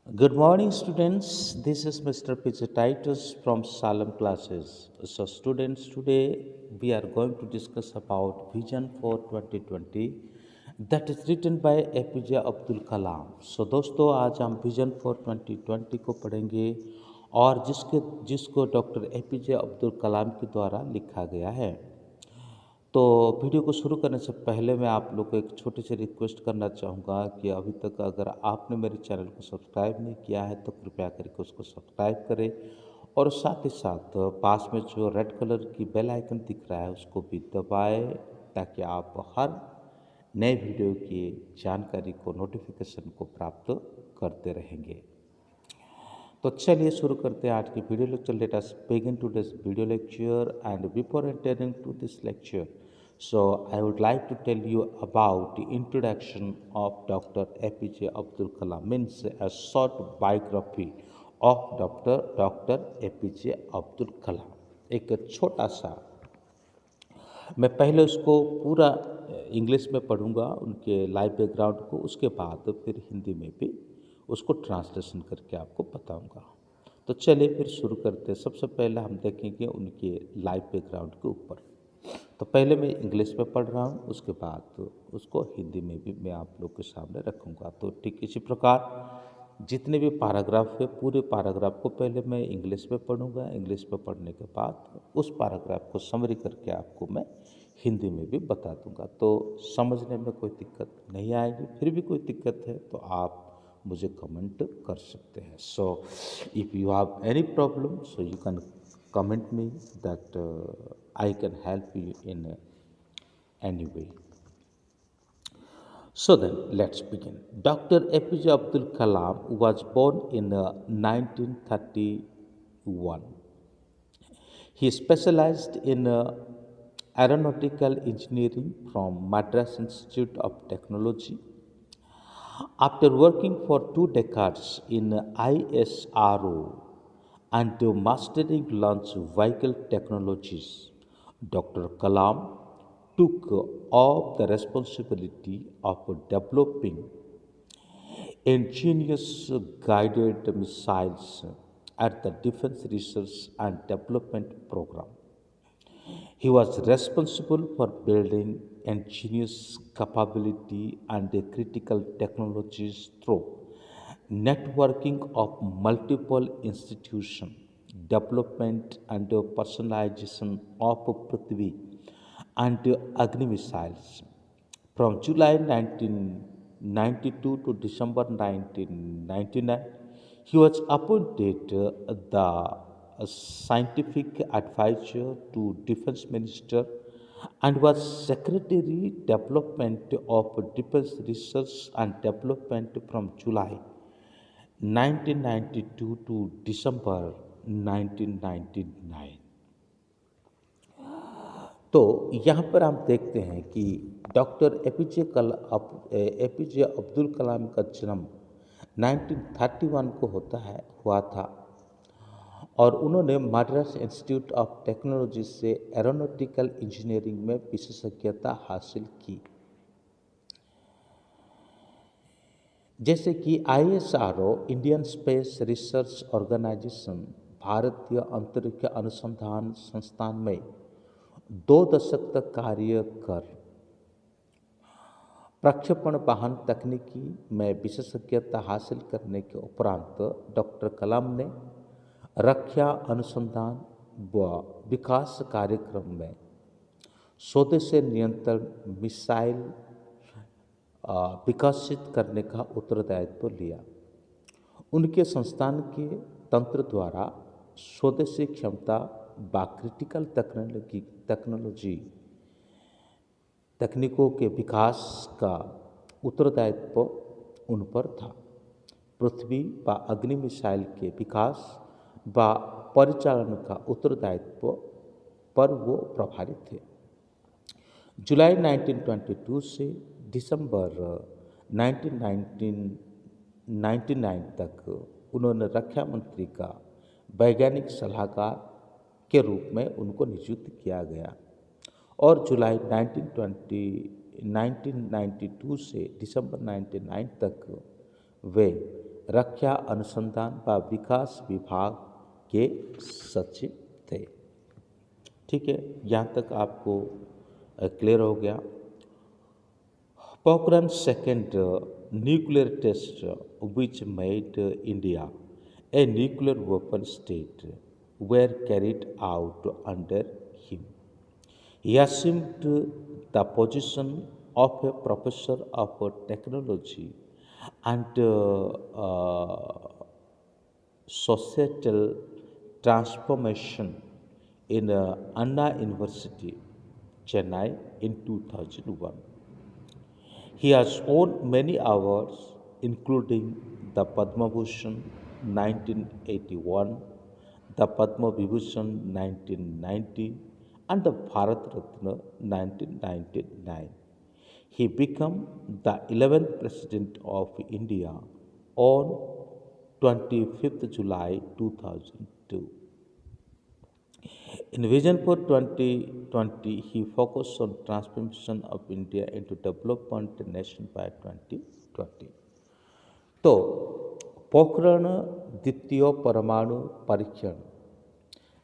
Good morning, students. This is Mr. Titus from Salem classes. So, students, today we are going to discuss about Vision for 2020 that is written by APJ Abdul Kalam. So, दोस्तों आज हम vision for 2020 को पढ़ेंगे और जिसको doctor APJ Abdul Kalam के द्वारा लिखा गया है। तो वीडियो को शुरू करने से पहले मैं आप लोग को एक छोटी सी रिक्वेस्ट करना चाहूँगा कि अभी तक अगर आपने मेरे चैनल को सब्सक्राइब नहीं किया है तो कृपया करके उसको सब्सक्राइब करें और साथ ही साथ पास में जो रेड कलर की बेल आइकन दिख रहा है उसको भी दबाएं ताकि आप हर नए वीडियो की जानकारी को नोटिफिकेशन को प्राप्त करते रहेंगे। तो चलिए शुरू करते हैं आज की video lecture. Let us begin today's video lecture and before entering to this lecture, so I would like to tell you about the introduction of Dr. APJ Abdul Kalam, means a short biography of Dr. APJ Abdul Kalam। एक छोटा सा, मैं पहले उसको पूरा English में पढ़ूंगा उनके लाइफ बैकग्राउंड को, उसके बाद फिर हिंदी में भी उसको ट्रांसलेशन करके आपको बताऊंगा। तो चलिए फिर शुरू करते हैं। सबसे पहले हम देखेंगे उनके लाइफ बैकग्राउंड के ऊपर। तो पहले मैं इंग्लिश में पढ़ रहा हूँ, उसके बाद उसको हिंदी में भी मैं आप लोग के सामने रखूँगा। तो ठीक इसी प्रकार जितने भी पैराग्राफ है, पूरे पैराग्राफ को पहले मैं इंग्लिश में पढ़ूँगा, इंग्लिश में पढ़ने के बाद उस पैराग्राफ को समरी करके आपको मैं हिंदी में भी बता दूँगा। तो समझने में कोई दिक्कत नहीं आएगी। फिर भी कोई दिक्कत है तो आप मुझे कमेंट कर सकते हैं। So if you have any problem so you can comment me that I can help you in any way. So then, let's begin. Dr. APJ Abdul Kalam was born in 1931. He specialized in aeronautical engineering from Madras Institute of Technology. After working for 2 decades in ISRO and mastering launch vehicle technologies, Dr. Kalam took up the responsibility of developing ingenious guided missiles at the Defense Research and Development Program. He was responsible for building ingenious capability and critical technologies through networking of multiple institutions, development and personalization of Prithvi and Agni missiles. From July 1992 to December 1999, he was appointed the scientific advisor to Defense Minister and was Secretary Development of Defense Research and Development from July 1992 to December 1999। तो यहाँ पर हम देखते हैं कि doctor APJ Abdul Kalam का जन्म 1931 को हुआ था और उन्होंने मद्रास इंस्टीट्यूट ऑफ टेक्नोलॉजी से एरोनॉटिकल इंजीनियरिंग में विशेषज्ञता हासिल की। जैसे कि ISRO Indian Space Research Organisation भारतीय अंतरिक्ष अनुसंधान संस्थान में 2 दशक तक कार्य कर प्रक्षेपण वाहन तकनीकी में विशेषज्ञता हासिल करने के उपरांत डॉक्टर कलाम ने रक्षा अनुसंधान व विकास कार्यक्रम में स्वदेशी नियंत्रण मिसाइल विकसित करने का उत्तरदायित्व लिया। उनके संस्थान के तंत्र द्वारा स्वदेशी क्षमता व क्रिटिकल टेक्नोलॉजी तकनीकों के विकास का उत्तरदायित्व उन पर था। पृथ्वी व अग्नि मिसाइल के विकास व परिचालन का उत्तरदायित्व पर वो प्रभारी थे। जुलाई 1922 से दिसंबर 1999 तक उन्होंने रक्षा मंत्री का वैज्ञानिक सलाहकार के रूप में उनको नियुक्त किया गया और जुलाई 1992 से दिसंबर 1999 तक वे रक्षा अनुसंधान व विकास विभाग के सचिव थे। ठीक है, यहाँ तक आपको क्लियर हो गया। Pokhran second nuclear test which made India a nuclear weapon state were carried out under him. He assumed the position of a professor of technology and societal transformation in Anna University, Chennai in 2001. He has won many awards, including the Padma Bhushan 1981, the Padma Vibhushan 1990, and the Bharat Ratna 1999. He became the 11th President of India on 25th July 2002. In Vision for 2020, he focused on transformation of India into development nation by 2020. तो पोखरण द्वितीय परमाणु परीक्षण,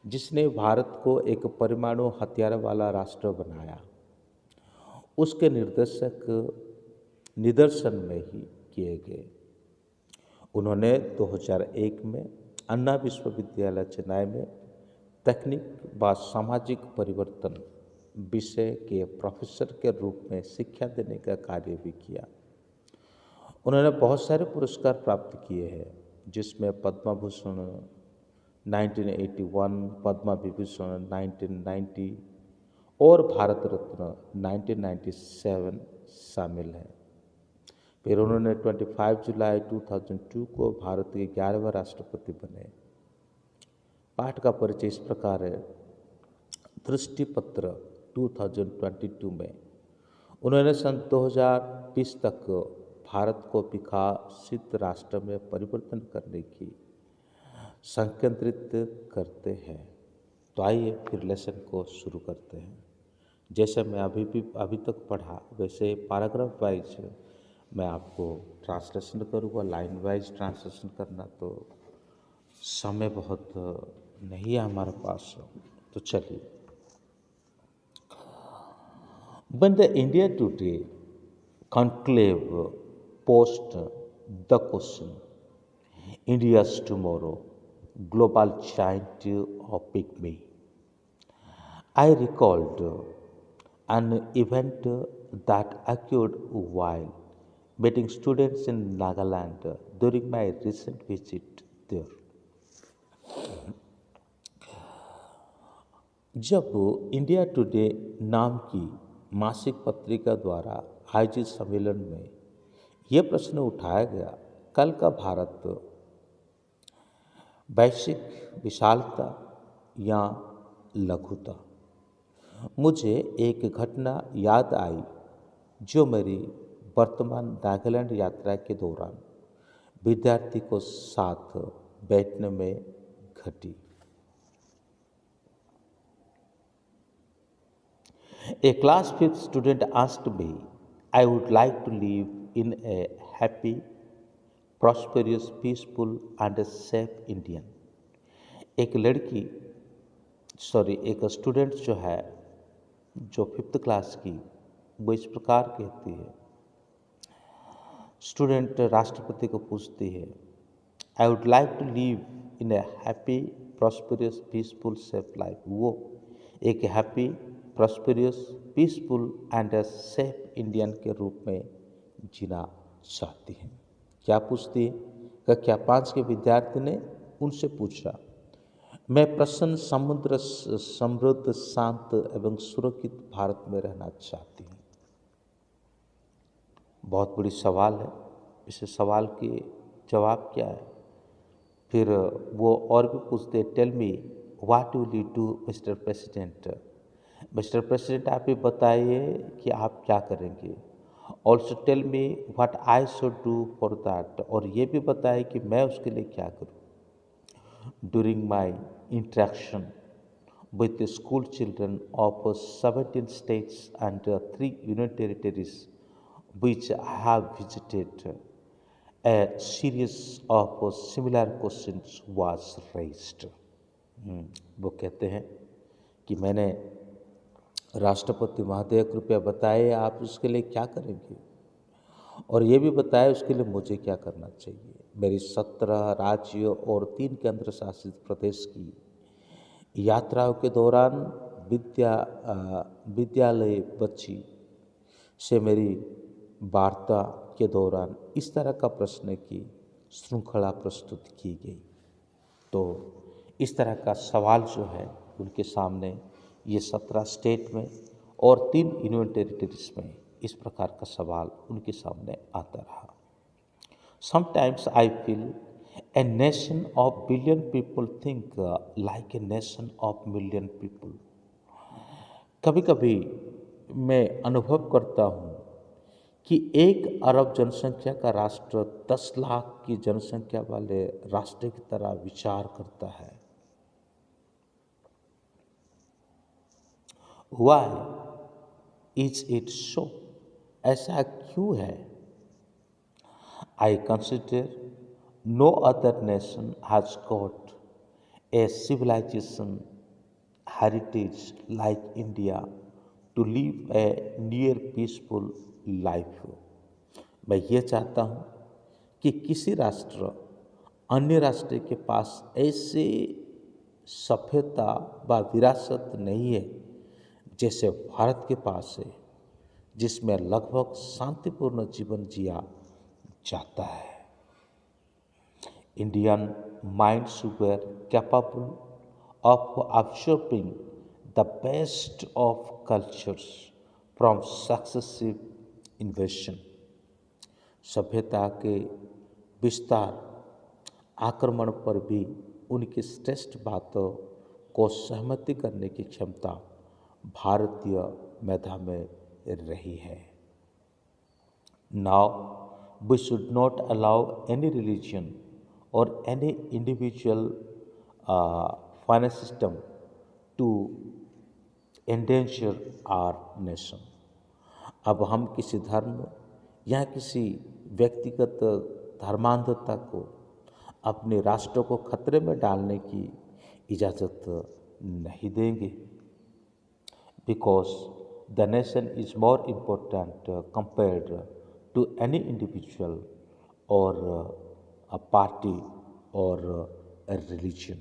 जिसने भारत को एक परमाणु हथियार वाला राष्ट्र बनाया, उसके निदर्शन में ही किए गए। उन्होंने 2001 में अन्ना विश्वविद्यालय चेन्नई में तकनीक व सामाजिक परिवर्तन विषय के प्रोफेसर के रूप में शिक्षा देने का कार्य भी किया। उन्होंने बहुत सारे पुरस्कार प्राप्त किए हैं, जिसमें पद्म भूषण 1981, पद्म विभूषण 1990 और भारत रत्न 1997 शामिल है। फिर उन्होंने 25 जुलाई 2002 को भारत के 11वें राष्ट्रपति बने। पाठ का परिचय इस प्रकार है। दृष्टि पत्र 2022 में उन्होंने सन 2020 तक भारत को विकसित राष्ट्र में परिवर्तन करने की संकेंद्रित करते हैं। तो आइए फिर लेसन को शुरू करते हैं। जैसे मैं अभी तक पढ़ा, वैसे पैराग्राफ वाइज मैं आपको ट्रांसलेशन करूँगा। लाइन वाइज ट्रांसलेशन करना तो समय बहुत नहीं है हमारे पास, तो चलिए। When the India Today conclave posed the question, India's tomorrow, global giant or pygmy, I recalled an event that occurred while meeting students in Nagaland during my recent visit there. जब इंडिया टुडे नाम की मासिक पत्रिका द्वारा आयोजित सम्मेलन में यह प्रश्न उठाया गया, कल का भारत वैश्विक विशालता या लघुता, मुझे एक घटना याद आई जो मेरी वर्तमान नागालैंड यात्रा के दौरान विद्यार्थी को साथ बैठने में घटी। A class 5th student asked me, I would like to live in a happy, prosperous, peaceful and a safe Indian. एक स्टूडेंट जो है, जो 5th क्लास की, वो इस प्रकार कहती है। स्टूडेंट राष्ट्रपति को पूछती है, I would like to live in a happy, prosperous, peaceful, safe life. वो एक happy, prosperous, peaceful and a safe Indian के रूप में जीना चाहती हैं। क्या पूछती है? कक्षा 5 के विद्यार्थी ने उनसे पूछा, मैं प्रसन्न, समुद्र समृद्ध, शांत एवं सुरक्षित भारत में रहना चाहती हूँ। बहुत बड़ी सवाल है। इस सवाल के जवाब क्या है? फिर वो और भी पूछते, tell me what will you do mister president. Mister president, आप ही बताइए कि आप क्या करेंगे। Also tell me what I should do for that, और ये भी बताए कि मैं उसके लिए क्या करूँ। During my interaction with the school children of 17 states and 3 union territories which I have visited, a series of similar questions was raised. वो कहते हैं कि मैंने राष्ट्रपति महोदय कृपया बताएं आप उसके लिए क्या करेंगे और ये भी बताएं उसके लिए मुझे क्या करना चाहिए। मेरी 17 राज्यों और 3 केंद्र शासित प्रदेश की यात्राओं के दौरान विद्यालय बच्ची से मेरी वार्ता के दौरान इस तरह का प्रश्न की श्रृंखला प्रस्तुत की गई। तो इस तरह का सवाल जो है उनके सामने ये 17 स्टेट में और 3 यूनियन टेरिटरीज में इस प्रकार का सवाल उनके सामने आता रहा। Sometimes I feel a nation of billion people think like a nation of million people. कभी कभी मैं अनुभव करता हूँ कि 1 अरब जनसंख्या का राष्ट्र 10 लाख की जनसंख्या वाले राष्ट्र की तरह विचार करता है। Why is it so? ऐसा क्यों है? I consider no other nation has got a civilization heritage like India to live a near peaceful life. मैं ये चाहता हूँ कि किसी राष्ट्र अन्य राष्ट्र के पास ऐसे सभ्यता व विरासत नहीं है जैसे भारत के पास है, जिसमें लगभग शांतिपूर्ण जीवन जिया जाता है। Indian minds were capable of absorbing the best of cultures from successive invasion. सभ्यता के विस्तार आक्रमण पर भी उनकी श्रेष्ठ बातों को सहमति करने की क्षमता भारतीय मेधा में रही है। Now we should not allow any religion or any individual finance system to endanger our nation. अब हम किसी धर्म या किसी व्यक्तिगत धर्मांधता को अपने राष्ट्र को खतरे में डालने की इजाज़त नहीं देंगे। Because the nation is more important compared to any individual or a party or a religion.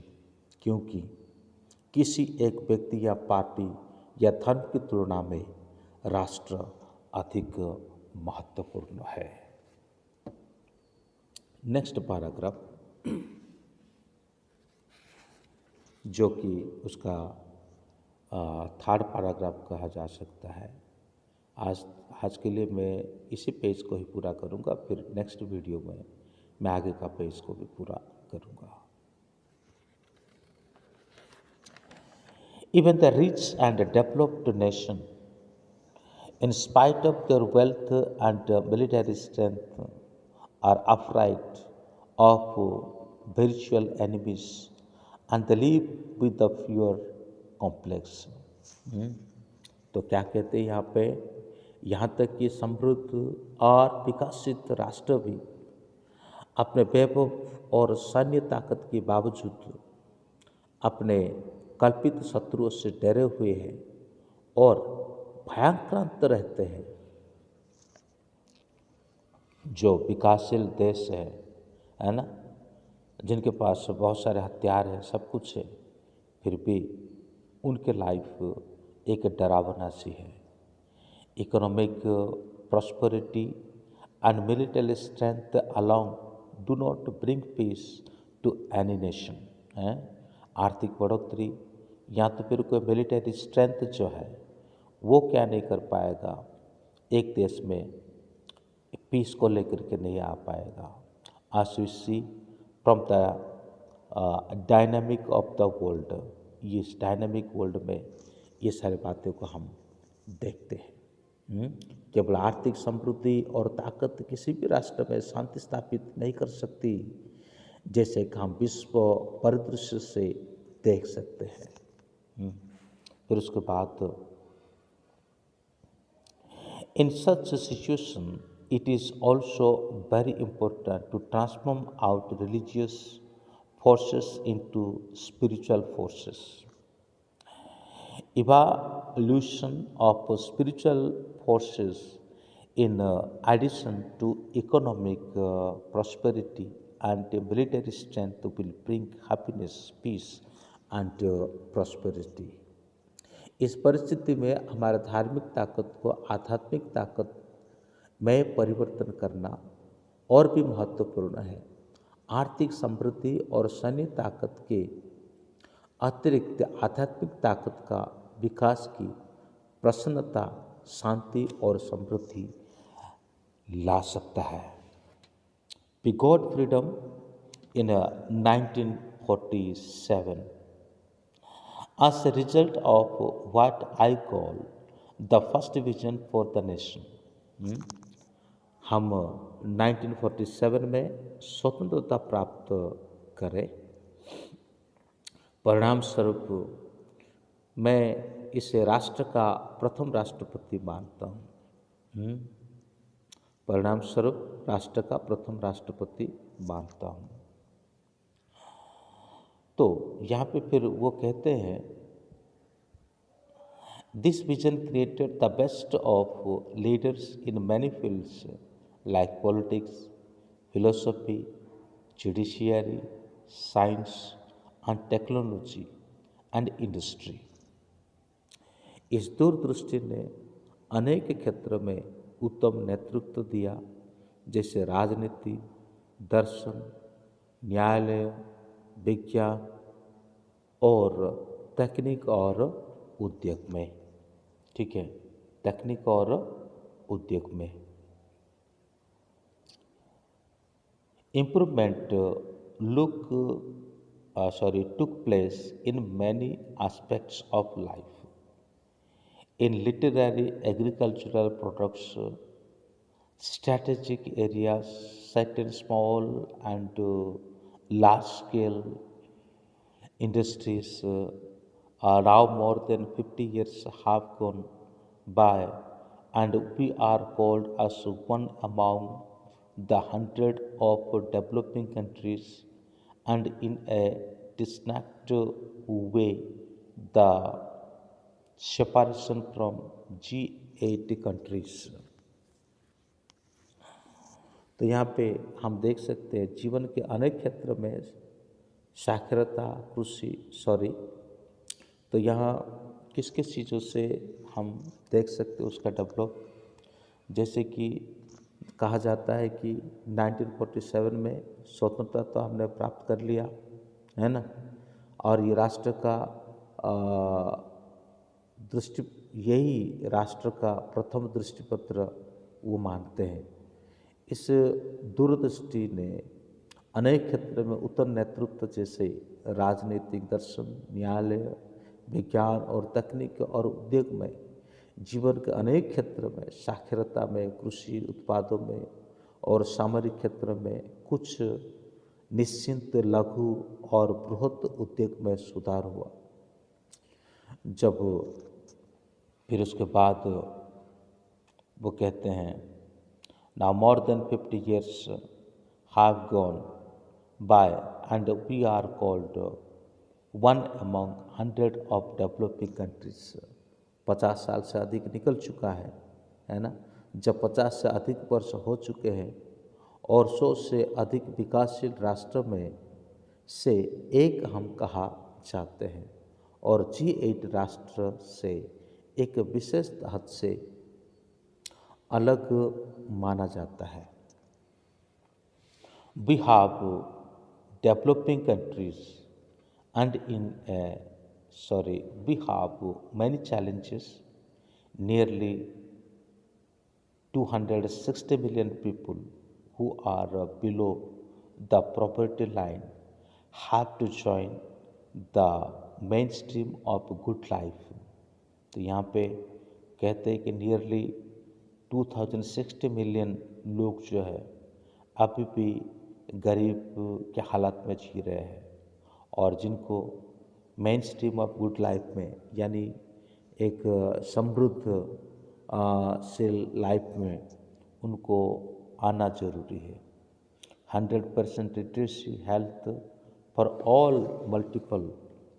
क्योंकि किसी एक व्यक्ति या पार्टी या धर्म की तुलना में राष्ट्र अधिक महत्वपूर्ण है। नेक्स्ट पैराग्राफ जो कि उसका 3rd पैराग्राफ कहा जा सकता है। आज के लिए मैं इसी पेज को ही पूरा करूँगा, फिर नेक्स्ट वीडियो में मैं आगे का पेज को भी पूरा करूँगा। Even the rich and developed nation, in spite of their wealth and military strength, are afraid of virtual enemies and they live with the fear complex. तो क्या कहते हैं यहाँ पे, यहाँ तक कि समृद्ध और विकसित राष्ट्र भी अपने वैभव और सैन्य ताकत के बावजूद अपने कल्पित शत्रुओं से डरे हुए हैं और भयाक्रांत रहते हैं। जो विकासशील देश है ना, जिनके पास बहुत सारे हथियार हैं, सब कुछ है, फिर भी उनके लाइफ एक डरावना सी है। Economic prosperity and military strength along do not bring peace to any nation. आर्थिक बढ़ोतरी या तो फिर कोई मिलिटरी स्ट्रेंथ जो है वो क्या नहीं कर पाएगा, एक देश में पीस को लेकर के नहीं आ पाएगा। as we see from the dynamic of the world, ये डायनामिक वर्ल्ड में ये सारी बातों को हम देखते हैं। केवल आर्थिक समृद्धि और ताकत किसी भी राष्ट्र में शांति स्थापित नहीं कर सकती, जैसे कि हम विश्व परिदृश्य से देख सकते हैं। फिर उसके बाद in such situation it is also very important to transform out religious forces into spiritual forces. Evolution of spiritual forces in addition to economic prosperity and military strength will bring happiness, peace and prosperity. इस परिस्थिति में हमारे धार्मिक ताकत को आध्यात्मिक ताकत में परिवर्तन करना और भी महत्वपूर्ण है। आर्थिक समृद्धि और सैन्य ताकत के अतिरिक्त आध्यात्मिक ताकत का विकास की प्रसन्नता, शांति और समृद्धि ला सकता है। We got freedom in 1947 as a result of what I call the first vision for the nation. हम 1947 में स्वतंत्रता प्राप्त करें। परिणाम स्वरूप मैं इसे राष्ट्र का प्रथम राष्ट्रपति मानता हूँ। परिणाम स्वरूप राष्ट्र का प्रथम राष्ट्रपति मानता हूँ। तो यहाँ पे फिर वो कहते हैं, this vision created the best of leaders in many fields like politics, philosophy, judiciary, science and technology and industry. इस दूरदृष्टि ने अनेक क्षेत्र में उत्तम नेतृत्व दिया, जैसे राजनीति, दर्शन, न्यायालय, विज्ञान और तकनीक और उद्योग में। ठीक है, तकनीक और उद्योग में improvement took place in many aspects of life. In literary, agricultural products, strategic areas, certain small and large-scale industries are now more than 50 years have gone by, and we are called as one among the 100 of developing countries, and in a distinct way the separation from G8 countries। तो यहाँ पे हम देख सकते हैं जीवन के अनेक क्षेत्र में साक्षरता, कृषि, तो यहाँ किस किस चीज़ों से हम देख सकते हैं उसका डेवलप। जैसे कि कहा जाता है कि 1947 में स्वतंत्रता तो हमने प्राप्त कर लिया है ना, और ये राष्ट्र का यही राष्ट्र का प्रथम दृष्टिपत्र वो मानते हैं। इस दूरदृष्टि ने अनेक क्षेत्र में उत्तम नेतृत्व जैसे राजनीतिक, दर्शन, न्यायालय, विज्ञान और तकनीक और उद्योग में, जीवन के अनेक क्षेत्र में, साक्षरता में, कृषि उत्पादों में और सामरिक क्षेत्र में कुछ निश्चित लघु और बृहत उद्योग में सुधार हुआ। जब फिर उसके बाद वो कहते हैं, now more than 50 years have gone by and we are called one among 100 of developing countries। 50 साल से अधिक निकल चुका है ना। जब 50 से अधिक वर्ष हो चुके हैं और 100 से अधिक विकासशील राष्ट्र में से एक हम कहा जाते हैं, और G8 राष्ट्र से एक विशेष हद से अलग माना जाता है। We have developing countries and we have many challenges. Nearly 260 million people who are below the poverty line have to join the mainstream of good life। तो यहाँ पे कहते हैं कि नियरली 260 मिलियन लोग जो है अभी भी गरीब के हालात में जी रहे हैं, और जिनको main stream of good life में, यानी एक समृद्ध से लाइफ में उनको आना जरूरी है। 100% literacy health for all multiple.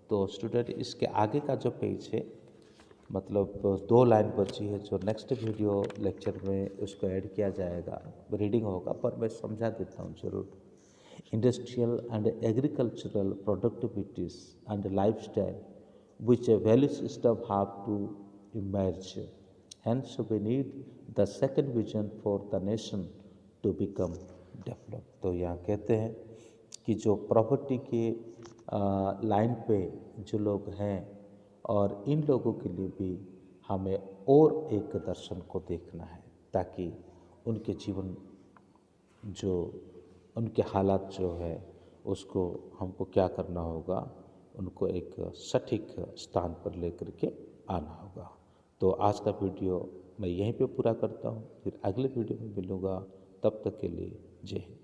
तो स्टूडेंट इसके आगे का जो पेज है, मतलब 2 लाइन बची है, जो नेक्स्ट वीडियो लेक्चर में उसको ऐड किया जाएगा, रीडिंग होगा, पर मैं समझा देता हूँ ज़रूर। Industrial and agricultural productivities and lifestyle which a value system have to emerge. Hence, we need the second vision for the nation to become developed. तो यहाँ कहते हैं कि जो प्रॉपर्टी के लाइन पे जो लोग हैं, और इन लोगों के लिए भी हमें और एक दर्शन को देखना है, ताकि उनके जीवन जो उनके हालात जो है उसको हमको क्या करना होगा, उनको एक सटीक स्थान पर लेकर के आना होगा। तो आज का वीडियो मैं यहीं पे पूरा करता हूँ, फिर अगले वीडियो में मिलूँगा। तब तक के लिए जय हिंद।